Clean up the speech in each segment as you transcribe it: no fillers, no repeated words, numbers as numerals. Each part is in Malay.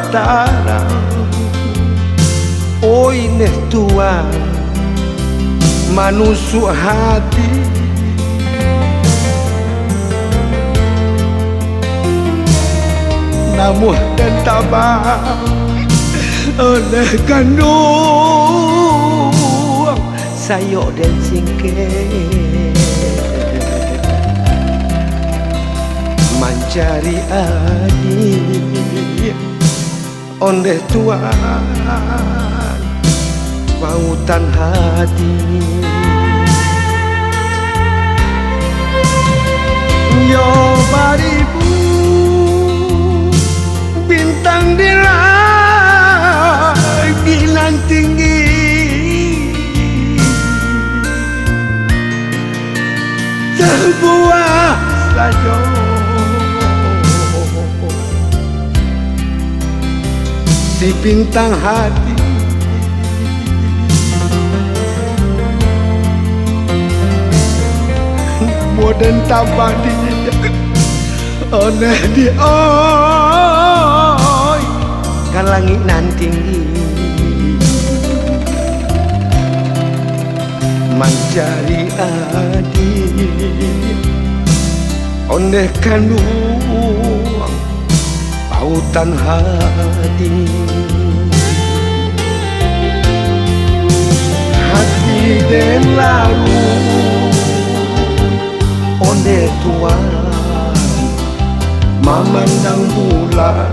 mataran. Oi neh Tuhan manusuk hati, namuh dan tabah oleh kandung sayok dan singkir mencari adik ondeh Tuhan pautan hati. Yo baribu bintang di langit tinggi, sebuah saja si bintang hati moden tabadi oleh di oi kan langit nan tinggi mencari adik ondeh kandung pautan hati. Hati den lalu ondeh Tuhan memandang bulan.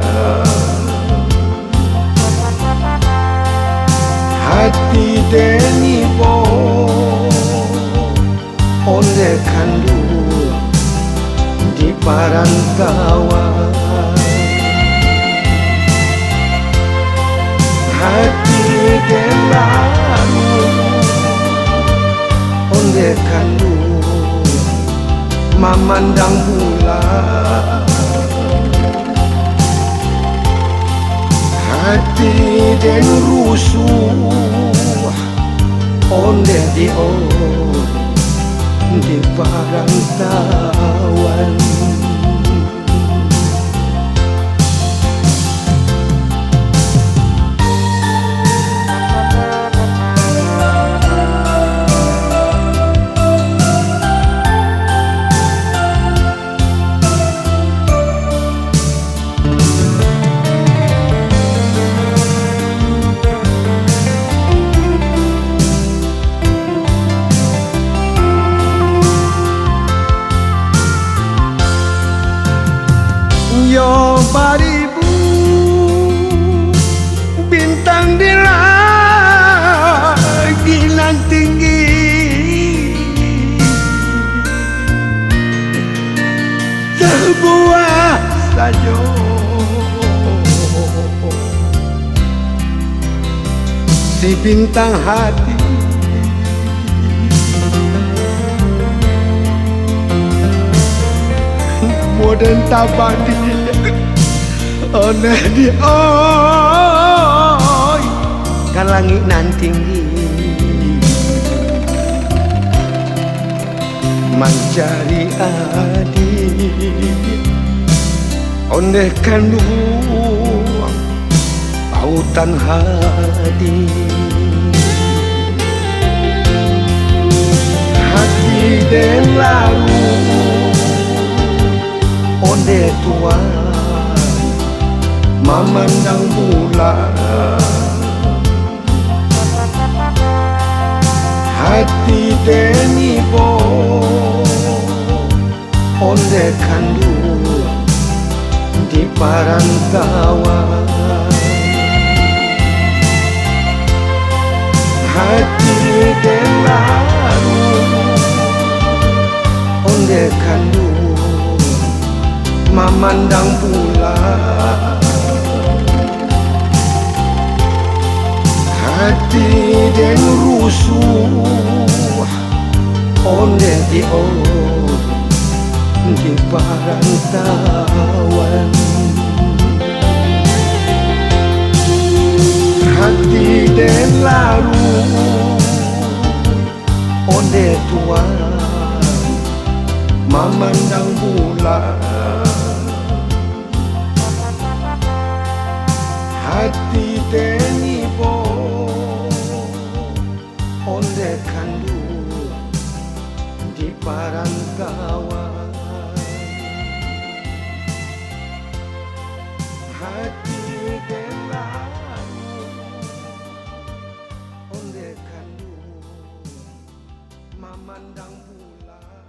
Hati den ibo ondeh kandung di perantauan. Hati den lalu ondeh kandung memandang bulan. Hati den rusuh ondeh di perantauan. Yo baribu bintang di langit tinggi, sebuah saja si bintang hati moden tabadi oleh di oi kan langit nan tinggi mencari adik ondeh kandung pautan hati. Hati den lalu ondeh Tuhan memandang bulan. Hati den ibo ondeh kandung di perantauan. Hati den lalu ondeh kandung memandang bulan. Hati den rusuh ondeh di perantauan. Hati den lalu ondeh Tuhan memandang bulan. hati teni bo onde kandu di parangkawan hati telaru onde kandu memandang bulan.